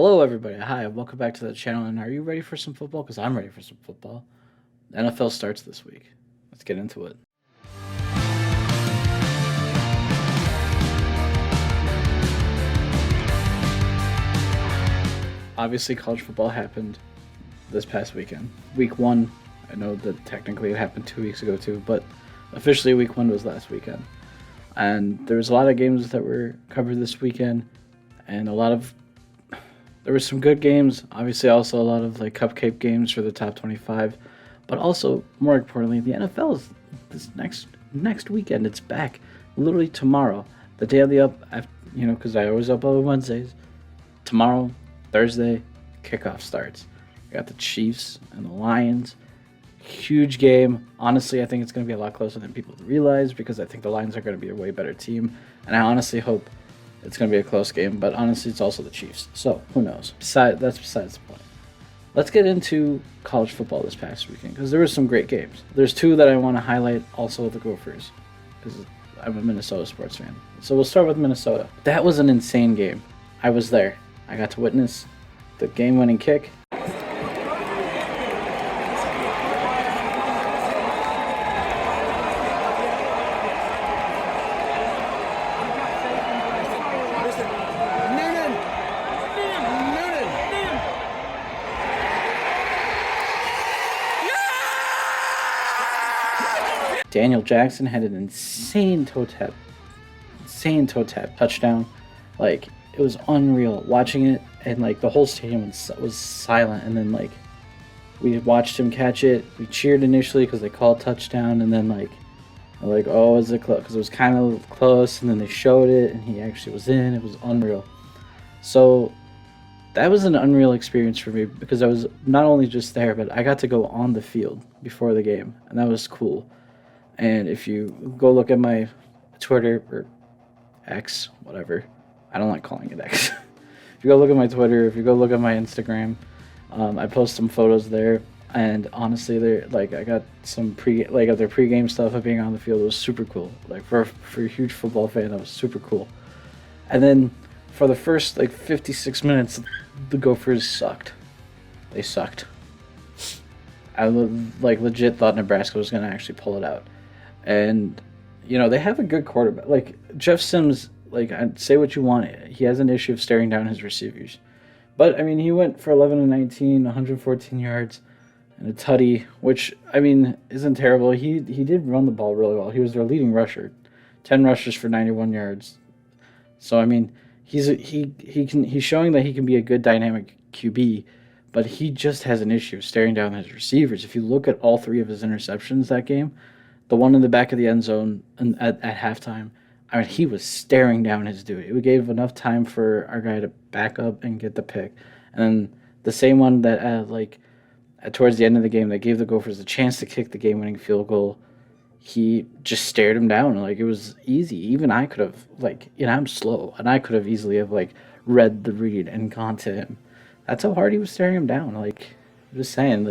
Hello, everybody. Hi, welcome back to the channel. And are you ready for some football? Because I'm ready for some football. The NFL starts this week. Let's get into it. Obviously, college football happened this past weekend. Week one, I know that technically it happened 2 weeks ago too, but officially week one was last weekend. And there was a lot of games that were covered this weekend, and there were some good games. Obviously, also a lot of like cupcake games for the top 25, but also more importantly, the NFL is this next weekend. It's back, literally tomorrow, the day of the because I always upload Wednesdays. Tomorrow, Thursday, kickoff starts. We got the Chiefs and the Lions. Huge game. Honestly, I think it's going to be a lot closer than people realize because I think the Lions are going to be a way better team, and I honestly hope it's going to be a close game, but honestly, it's also the Chiefs. So, who knows? That's besides the point. Let's get into college football this past weekend because there were some great games. There's two that I want to highlight, also the Gophers, because I'm a Minnesota sports fan. So we'll start with Minnesota. That was an insane game. I was there. I got to witness the game-winning kick. Daniel Jackson had an insane toe tap touchdown. Like, it was unreal watching it, and like the whole stadium was silent. And then like we watched him catch it. We cheered initially because they called touchdown, and then like oh, is it close? Because it was kind of close, and then they showed it, and he actually was in. It was unreal. So that was an unreal experience for me because I was not only just there, but I got to go on the field before the game, and that was cool. And if you go look at my Twitter or X, whatever, I don't like calling it X. If you go look at my Twitter, if you go look at my Instagram, I post some photos there. And honestly, they're like, I got some of their pregame stuff of being on the field. It was super cool. Like for a huge football fan, that was super cool. And then for the first like 56 minutes, the Gophers sucked. They sucked. I legit thought Nebraska was gonna actually pull it out. And they have a good quarterback. Like Jeff Sims, like I'd say what you want, he has an issue of staring down his receivers. But I mean, he went for 11 and 19, 114 yards, and a tutty, which I mean isn't terrible. He did run the ball really well. He was their leading rusher, 10 rushes for 91 yards. So I mean, he's showing that he can be a good dynamic QB, but he just has an issue of staring down his receivers. If you look at all three of his interceptions that game, the one in the back of the end zone and at halftime, I mean, he was staring down his dude. It gave enough time for our guy to back up and get the pick. And then the same one that, towards the end of the game, that gave the Gophers a chance to kick the game-winning field goal, he just stared him down. Like, it was easy. Even I could have, I'm slow, and I could have easily have, read the read and gone to him. That's how hard he was staring him down. Like, I'm just saying,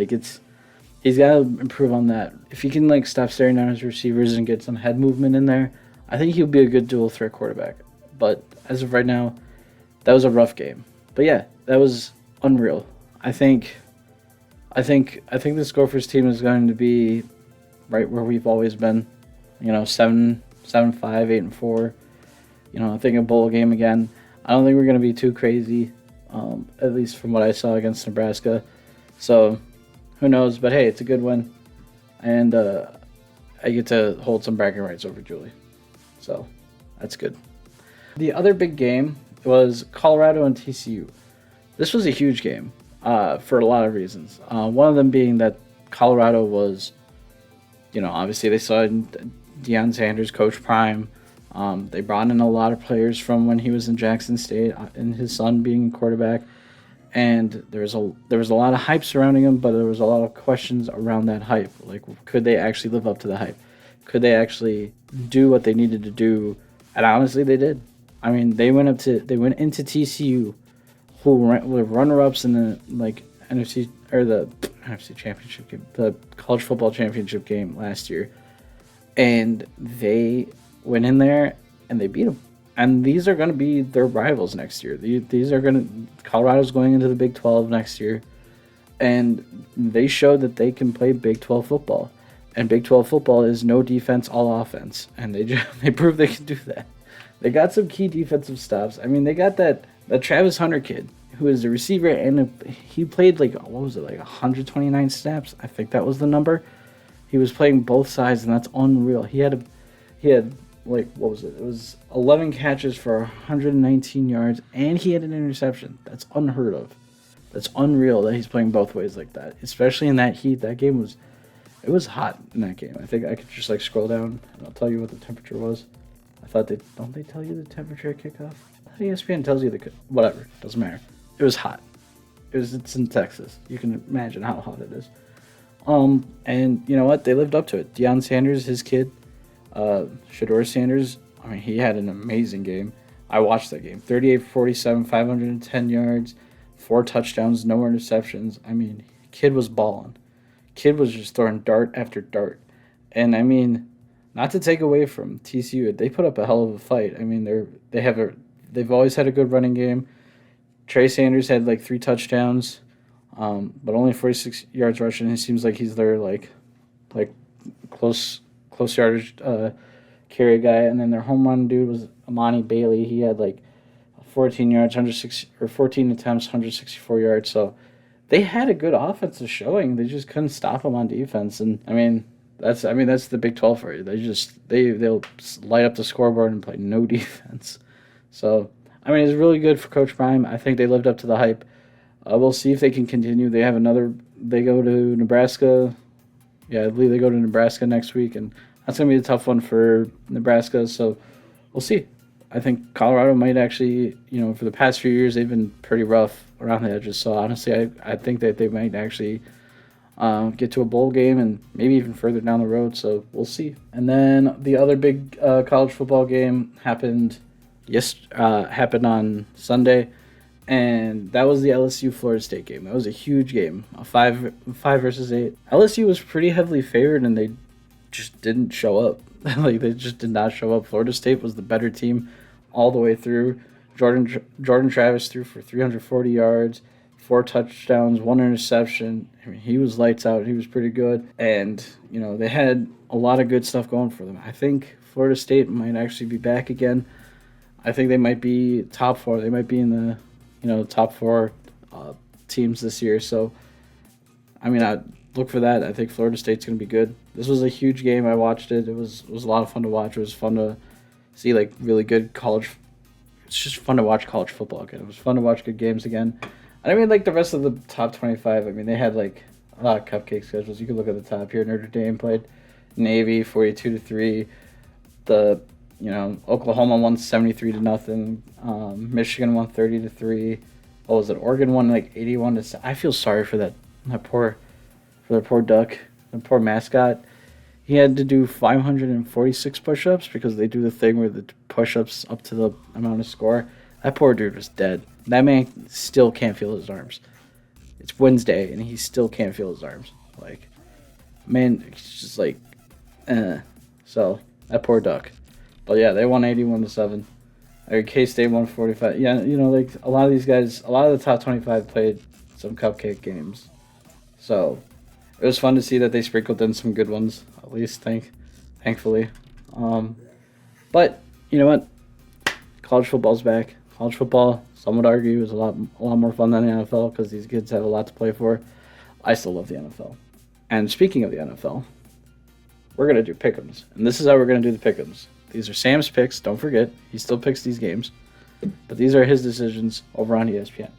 he's got to improve on that. If he can stop staring down his receivers and get some head movement in there, I think he'll be a good dual threat quarterback. But as of right now, that was a rough game. But yeah, that was unreal. I think this Gophers team is going to be right where we've always been. 7-5, 8-4. I think a bowl game again. I don't think we're going to be too crazy, at least from what I saw against Nebraska. So who knows? But hey, it's a good win, and I get to hold some bragging rights over Julie. So that's good. The other big game was Colorado and TCU. This was a huge game for a lot of reasons. One of them being that Colorado was, obviously they saw Deion Sanders, Coach Prime. They brought in a lot of players from when he was in Jackson State and his son being quarterback. And there was a lot of hype surrounding him, but there was a lot of questions around that hype. Like, could they actually live up to the hype? Could they actually do what they needed to do? And honestly, they did. I mean, they went into TCU, who were runner-ups in the NFC or the NFC championship game, the college football championship game last year, and they went in there and they beat them. And these are going to be their rivals next year. These are going to Colorado's going into the Big 12 next year, and they showed that they can play Big 12 football. And Big 12 football is no defense, all offense, and they proved they can do that. They got some key defensive stops. I mean, they got that Travis Hunter kid who is a receiver, and he played like, what was it, like 129 snaps? I think that was the number. He was playing both sides, and that's unreal. He had like, what was it? It was 11 catches for 119 yards, and he had an interception. That's unheard of. That's unreal that he's playing both ways like that, especially in that heat. That game was hot in that game. I think I could just like scroll down and I'll tell you what the temperature was. I thought don't they tell you the temperature at kickoff? ESPN tells you whatever, doesn't matter. It was hot. It's in Texas. You can imagine how hot it is. And you know what? They lived up to it. Deion Sanders, his kid, Shedeur Sanders, I mean, he had an amazing game. I watched that game. 38 for 47, 510 yards, 4 touchdowns, no interceptions. I mean, kid was balling. Kid was just throwing dart after dart. And I mean, not to take away from TCU, they put up a hell of a fight. I mean, they've always had a good running game. Trey Sanders had like 3 touchdowns, but only 46 yards rushing. It seems like he's their like close yardage carry guy. And then their home run dude was Amani Bailey. He had like 14 yards, 14 attempts, 164 yards. So they had a good offensive showing. They just couldn't stop them on defense. And I mean, that's the Big 12 for you. They'll light up the scoreboard and play no defense. So I mean, it's really good for Coach Prime. I think they lived up to the hype. We'll see if they can continue. They go to Nebraska. Yeah, I believe they go to Nebraska next week, and that's going to be a tough one for Nebraska. So we'll see. I think Colorado might actually, for the past few years, they've been pretty rough around the edges. So honestly, I think that they might actually get to a bowl game and maybe even further down the road. So we'll see. And then the other big college football game happened on Sunday, and that was the LSU Florida State game. That was a huge game, a 5 versus 8. LSU was pretty heavily favored, and they just didn't show up. They just did not show up. Florida State was the better team all the way through. Jordan Travis threw for 340 yards, 4 touchdowns, 1 interception. I mean, he was lights out. He was pretty good, and they had a lot of good stuff going for them. I think Florida State might actually be back again. I think they might be top 4. They might be in the top 4 teams this year. So, I mean, I look for that. I think Florida State's going to be good. This was a huge game. I watched it. It was a lot of fun to watch. It was fun to see like really good college. It's just fun to watch college football again. It was fun to watch good games again. And I mean, like the rest of the top 25. I mean, they had like a lot of cupcake schedules. You can look at the top here. Notre Dame played Navy 42-3. Oklahoma won 73-0. Michigan won 30-3. What was it? Oregon won like 81-7. I feel sorry for that poor duck, the poor mascot. He had to do 546 push-ups because they do the thing where the push-ups up to the amount of score. That poor dude was dead. That man still can't feel his arms. It's Wednesday and he still can't feel his arms. Like, man, it's just like, So that poor duck. But yeah, they won 81-7. K-State won 45. Yeah, like a lot of these guys, a lot of the top 25 played some cupcake games. So it was fun to see that they sprinkled in some good ones, at least thankfully. But you know what? College football's back. College football, some would argue, is a lot more fun than the NFL because these kids have a lot to play for. I still love the NFL. And speaking of the NFL, we're going to do pick'ems. And this is how we're going to do the pick'ems. These are Sam's picks. Don't forget, he still picks these games. But these are his decisions over on ESPN.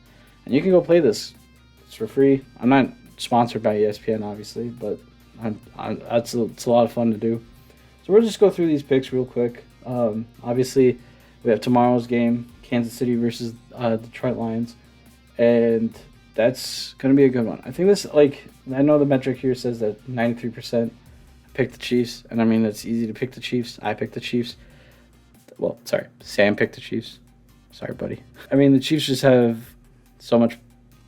And you can go play this. It's for free. I'm not sponsored by ESPN, obviously, but it's a lot of fun to do. So we'll just go through these picks real quick. Obviously, we have tomorrow's game, Kansas City versus Detroit Lions. And that's going to be a good one. I think this, I know the metric here says that 93% pick the Chiefs, and I mean, it's easy to pick the Chiefs. I picked the Chiefs. Well, sorry, Sam picked the Chiefs. Sorry, buddy. I mean, the Chiefs just have so much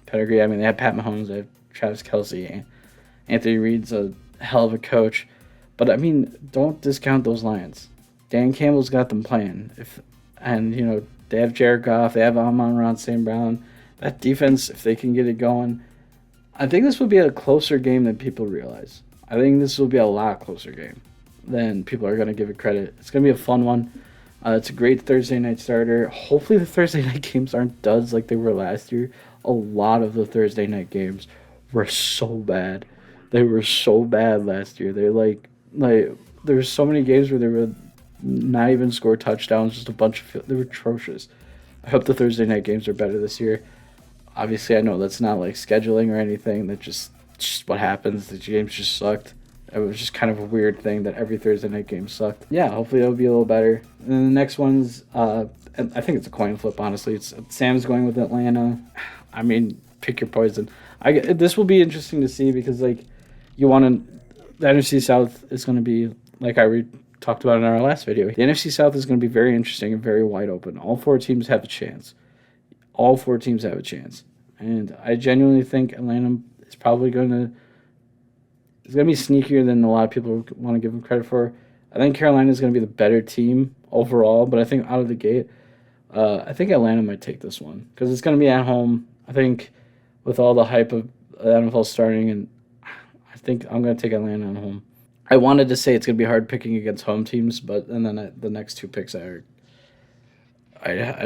pedigree. I mean, they have Pat Mahomes, they have Travis Kelce, Anthony Reid's a hell of a coach. But I mean, don't discount those Lions. Dan Campbell's got them playing. and they have Jared Goff, they have Amon-Ra St. Brown. That defense, if they can get it going, I think this will be a closer game than people realize. I think this will be a lot closer game than people are going to give it credit. It's going to be a fun one. It's a great Thursday night starter. Hopefully the Thursday night games aren't duds like they were last year. A lot of the Thursday night games were so bad. They were so bad last year. They're like there were so many games where they were not even score touchdowns, just a bunch of they were atrocious. I hope the Thursday night games are better this year. Obviously, I know that's not like scheduling or anything. That just what happens. The games just sucked. It was just kind of a weird thing that every Thursday night game sucked. Yeah, hopefully it'll be a little better. And then the next one's, and I think it's a coin flip. Honestly, it's Sam's going with Atlanta. I mean, pick your poison. This will be interesting to see because like you want to. The NFC South is going to be like talked about in our last video. The NFC South is going to be very interesting and very wide open. All four teams have a chance. All four teams have a chance, and I genuinely think Atlanta is probably going to. It's going to be sneakier than a lot of people want to give them credit for. I think Carolina is going to be the better team overall, but I think out of the gate, I think Atlanta might take this one because it's going to be at home. I think with all the hype of the NFL starting, and I think I'm going to take Atlanta at home. I wanted to say it's going to be hard picking against home teams, but and then the next two picks I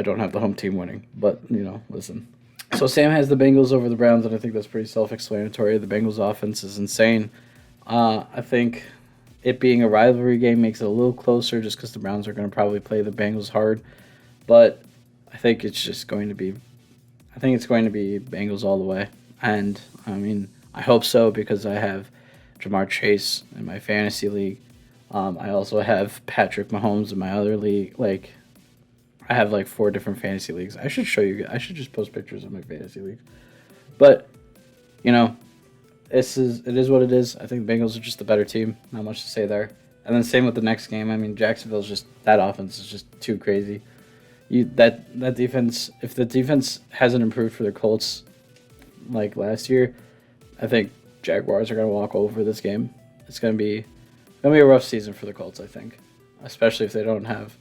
don't have the home team winning, but listen. So Sam has the Bengals over the Browns, and I think that's pretty self-explanatory. The Bengals offense is insane. I think it being a rivalry game makes it a little closer just because the Browns are going to probably play the Bengals hard. But I think it's going to be Bengals all the way. And, I mean, I hope so because I have Jamar Chase in my fantasy league. I also have Patrick Mahomes in my other league. Like, I have like 4 different fantasy leagues. I should show you. I should just post pictures of my fantasy leagues. But, it is what it is. I think the Bengals are just the better team. Not much to say there. And then same with the next game. I mean, Jacksonville's just that offense is just too crazy. That defense. If the defense hasn't improved for the Colts like last year, I think Jaguars are gonna walk over this game. It's gonna be a rough season for the Colts. I think, especially if they don't have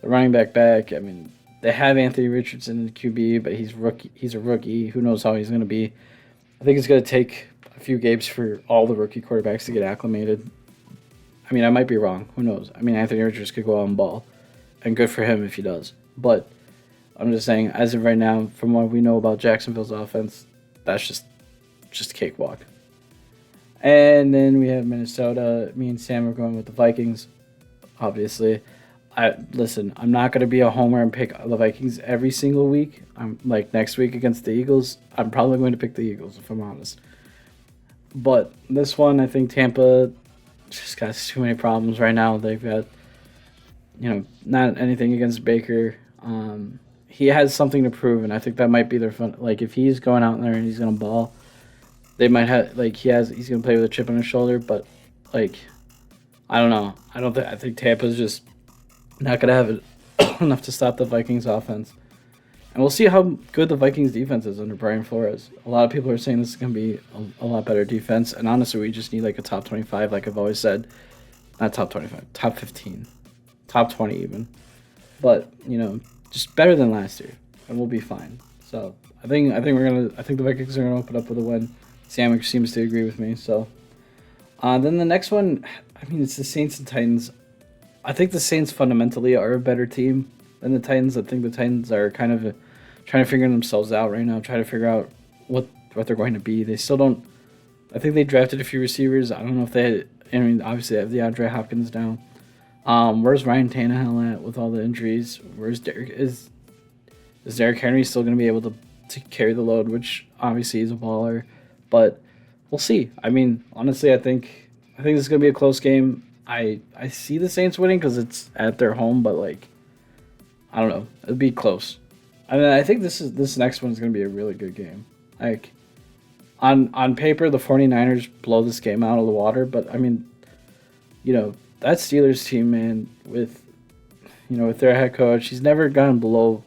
the running back. I mean, they have Anthony Richardson in the QB, but he's a rookie. Who knows how he's gonna be? I think it's gonna take a few games for all the rookie quarterbacks to get acclimated. I mean, I might be wrong. Who knows? I mean, Anthony Richardson could go out and ball, and good for him if he does. But I'm just saying, as of right now, from what we know about Jacksonville's offense, that's just a cakewalk. And then we have Minnesota. Me and Sam are going with the Vikings, obviously. I'm not going to be a homer and pick the Vikings every single week. I'm like next week against the Eagles, I'm probably going to pick the Eagles if I'm honest. But this one, I think Tampa just got too many problems right now. They've got, not anything against Baker. He has something to prove, and I think that might be their fun. Like if he's going out there and he's going to ball, they might have he's going to play with a chip on his shoulder. But like, I don't know. I think Tampa's just not going to have it enough to stop the Vikings offense. And we'll see how good the Vikings defense is under Brian Flores. A lot of people are saying this is going to be a lot better defense. And honestly, we just need like a top 25, like I've always said. Not top 25, top 15, top 20 even. But, just better than last year. And we'll be fine. So I think the Vikings are going to open up with a win. Sam seems to agree with me. So then the next one, I mean, it's the Saints and Titans. I think the Saints fundamentally are a better team than the Titans. I think the Titans are kind of trying to figure themselves out right now, trying to figure out what they're going to be. They still don't. I think they drafted a few receivers. I don't know if they had. I mean, obviously they have the Andre Hopkins down. Where's Ryan Tannehill at with all the injuries? Where's Derrick? Is Derrick Henry still going to be able to carry the load? Which obviously he's a baller, but we'll see. I mean, honestly, I think this is going to be a close game. I see the Saints winning because it's at their home, but like, I don't know. It'll be close. I mean, I think this next one is going to be a really good game. Like, on paper, the 49ers blow this game out of the water, but I mean, that Steelers team, man, with their head coach, he's never gone below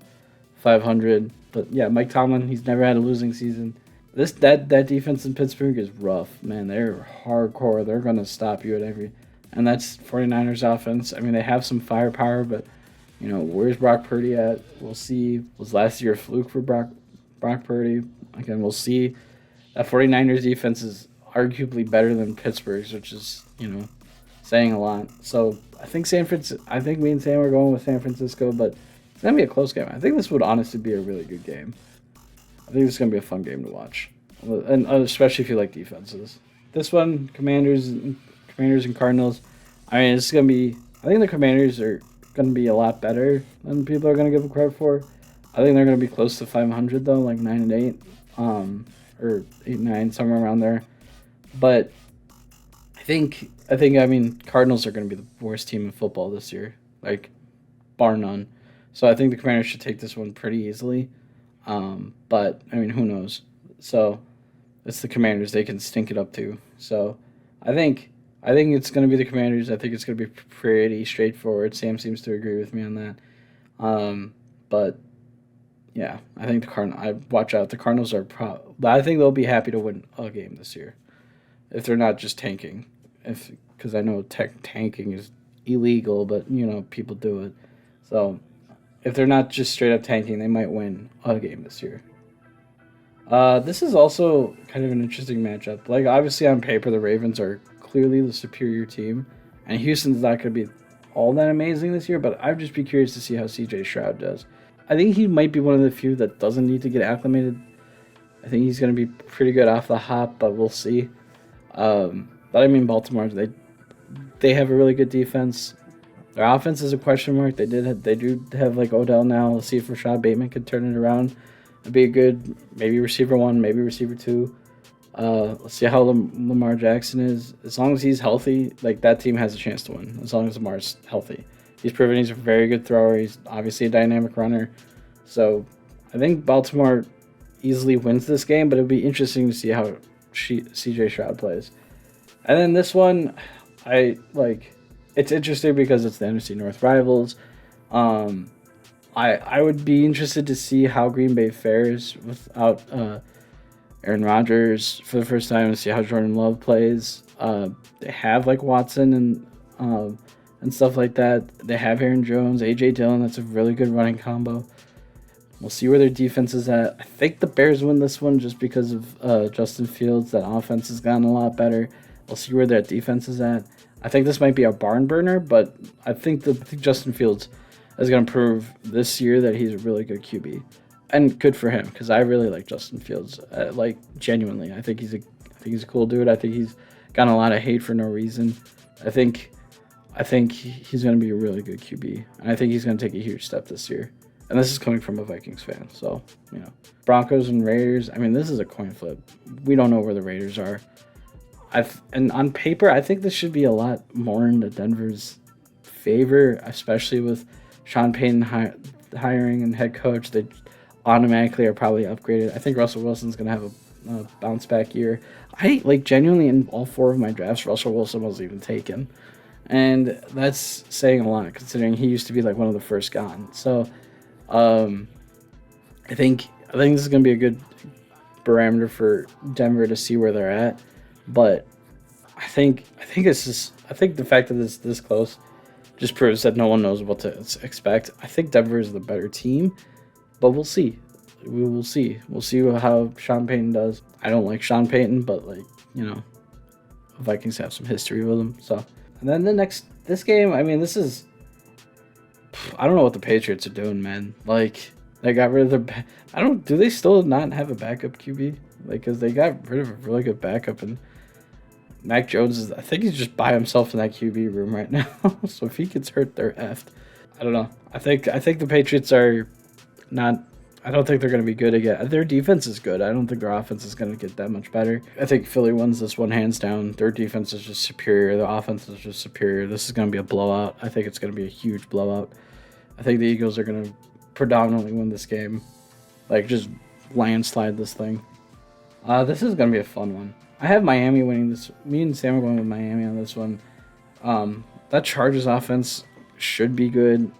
500. But yeah, Mike Tomlin, he's never had a losing season. That defense in Pittsburgh is rough, man. They're hardcore. They're going to stop you at every. And that's 49ers offense. I mean, they have some firepower, but, Where's Brock Purdy at? We'll see. Was last year a fluke for Brock Purdy? Again, we'll see. That 49ers defense is arguably better than Pittsburgh's, which is, saying a lot. So I think I think me and Sam are going with San Francisco, but it's gonna be a close game. I think this would honestly be a really good game. I think this is gonna be a fun game to watch, and especially if you like defenses. This one, Commanders and Cardinals. I mean, it's gonna be. I think the Commanders are gonna be a lot better than people are gonna give them credit for. I think they're gonna be close to 500 though, like 9-8, or 8-9, somewhere around there. But I mean, Cardinals are gonna be the worst team in football this year, like bar none. So I think the Commanders should take this one pretty easily. But I mean, who knows? So it's the Commanders; they can stink it up too. So I think it's going to be the Commanders. I think it's going to be pretty straightforward. Sam seems to agree with me on that. But yeah, I think the Cardinals. I watch out. The Cardinals are I think they'll be happy to win a game this year if they're not just tanking. Because I know tanking is illegal, but people do it. So if they're not just straight up tanking, they might win a game this year. This is also kind of an interesting matchup. Like, obviously on paper, the Ravens are clearly the superior team, and Houston's not going to be all that amazing this year, but I'd just be curious to see how CJ Stroud does. I think he might be one of the few that doesn't need to get acclimated. I think he's going to be pretty good off the hop, but we'll see. But I mean, Baltimore, they have a really good defense. Their offense is a question mark. They do have like Odell now. Let's see if Rashad Bateman can turn it around. It'd be a good maybe receiver 1, maybe receiver 2. Let's see how Lamar Jackson is. As long as he's healthy, like that team has a chance to win. As long as Lamar's healthy, he's proven he's a very good thrower. He's obviously a dynamic runner. So I think Baltimore easily wins this game, but it'll be interesting to see how CJ Stroud plays. And then this one, it's interesting because it's the NFC North rivals. I would be interested to see how Green Bay fares without Aaron Rodgers for the first time and see how Jordan Love plays. They have like Watson and stuff like that. They have Aaron Jones, AJ Dillon. That's a really good running combo. We'll see where their defense is at. I think the Bears win this one just because of Justin Fields. That offense has gotten a lot better. We'll see where their defense is at. I think this might be a barn burner, but I think Justin Fields is going to prove this year that he's a really good QB, and good for him because I really like Justin Fields. Genuinely, I think he's a cool dude. I think he's gotten a lot of hate for no reason. I think he's going to be a really good QB, and I think he's going to take a huge step this year. And this is coming from a Vikings fan, so Broncos and Raiders. I mean, this is a coin flip. We don't know where the Raiders are. And on paper, I think this should be a lot more into Denver's favor, especially with Sean Payton hiring and head coach. They automatically are probably upgraded. I think Russell Wilson's going to have a bounce back year. I genuinely in all 4 of my drafts, Russell Wilson wasn't even taken. And that's saying a lot considering he used to be like one of the first gone. So I think this is going to be a good barometer for Denver to see where they're at. But I think the fact that it's this close just proves that no one knows what to expect. I think Denver is the better team, but we'll see. We will see. We'll see how Sean Payton does. I don't like Sean Payton, but Vikings have some history with him. So, and then this game, I mean, this is. I don't know what the Patriots are doing, man. Like, they got rid of their. Do they still not have a backup QB? Because they got rid of a really good backup, and Mac Jones I think he's just by himself in that QB room right now. So if he gets hurt, they're effed. I don't know. I think the Patriots are not. I don't think they're going to be good again. Their defense is good. I don't think their offense is going to get that much better. I think Philly wins this one hands down. Their defense is just superior. Their offense is just superior. This is going to be a blowout. I think it's going to be a huge blowout. I think the Eagles are going to predominantly win this game. Just landslide this thing. This is going to be a fun one. I have Miami winning this. Me and Sam are going with Miami on this one. That Chargers offense should be good.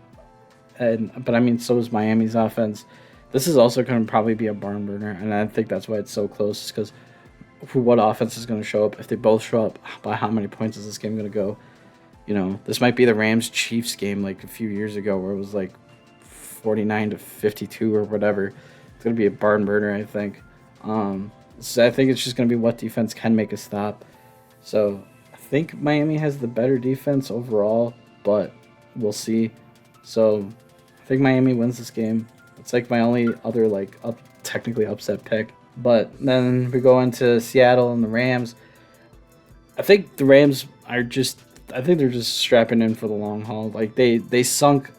But I mean, so is Miami's offense. This is also going to probably be a barn burner, and I think that's why it's so close, because what offense is going to show up? If they both show up, by how many points is this game going to go? This might be the Rams Chiefs game like a few years ago where it was like 49-52 or whatever. It's gonna be a barn burner, I think. So I think it's just gonna be what defense can make a stop. So I think Miami has the better defense overall, but we'll see. So I think Miami wins this game. It's like my only other like technically upset pick. But then we go into Seattle and the Rams. I think the Rams are just. I think they're just strapping in for the long haul. Like they sunk,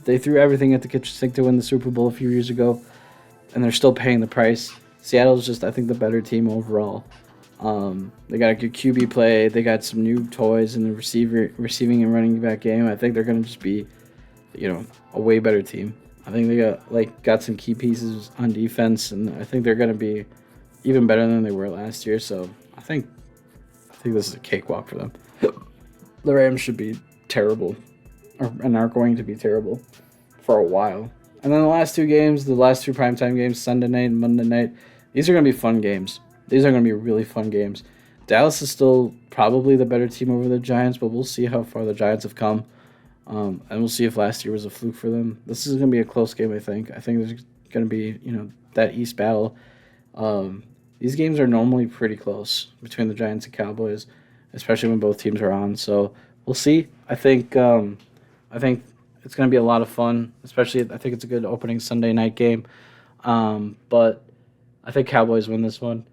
they threw everything at the kitchen sink to win the Super Bowl a few years ago, and they're still paying the price. Seattle's just, I think, the better team overall. They got a good QB play. They got some new toys in the receiving and running back game. I think they're gonna just be, a way better team. I think they got some key pieces on defense, and I think they're gonna be even better than they were last year. So I think this is a cakewalk for them. The Rams should be terrible, and are going to be terrible for a while. And then the last two primetime games, Sunday night and Monday night, these are going to be fun games. These are going to be really fun games. Dallas is still probably the better team over the Giants, but we'll see how far the Giants have come. And we'll see if last year was a fluke for them. This is going to be a close game, I think. I think there's going to be, that East battle. These games are normally pretty close between the Giants and Cowboys, especially when both teams are on. So we'll see. I think it's going to be a lot of fun, especially I think it's a good opening Sunday night game. But I think Cowboys win this one.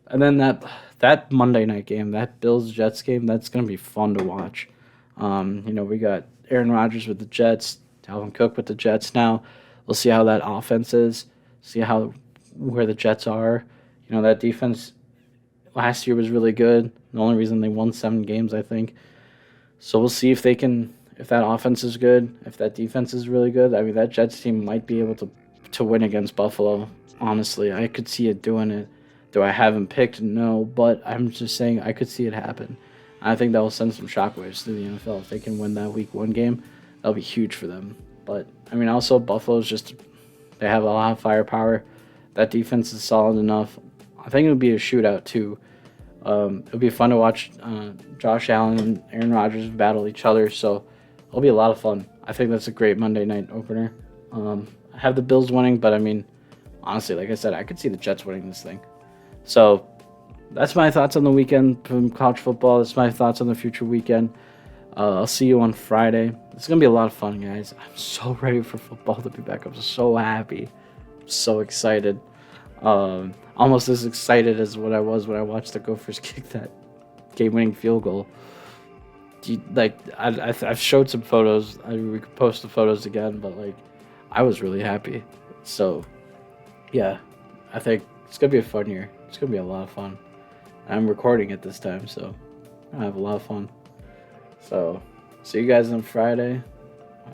And then that Monday night game, that Bills-Jets game, that's going to be fun to watch. We got Aaron Rodgers with the Jets, Dalvin Cook with the Jets now. We'll see how that offense is, see where the Jets are. That defense last year was really good. The only reason they won 7 games, I think. So we'll see if that offense is good, if that defense is really good. I mean, that Jets team might be able to win against Buffalo. Honestly, I could see it doing it. Do I have them picked? No, but I'm just saying I could see it happen. I think that will send some shockwaves through the NFL. If they can win that Week 1 game, that'll be huge for them. But, I mean, also Buffalo's they have a lot of firepower. That defense is solid enough. I think it would be a shootout, too. It'll be fun to watch Josh Allen and Aaron Rodgers battle each other, so it'll be a lot of fun. I think that's a great Monday night opener. I have the Bills winning, but I mean, honestly, like I said, I could see the Jets winning this thing. So that's my thoughts on the weekend from college football. That's my thoughts on the future weekend. I'll see you on Friday. It's going to be a lot of fun, guys. I'm so ready for football to be back. I'm so happy. I'm so excited. Almost as excited as what I was when I watched the Gophers kick that game-winning field goal. I've showed some photos. We could post the photos again, but I was really happy. So, yeah, I think it's gonna be a fun year. It's gonna be a lot of fun. I'm recording it this time, so I have a lot of fun. So, see you guys on Friday.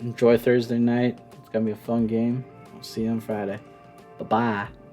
Enjoy Thursday night. It's gonna be a fun game. I'll see you on Friday. Bye-bye.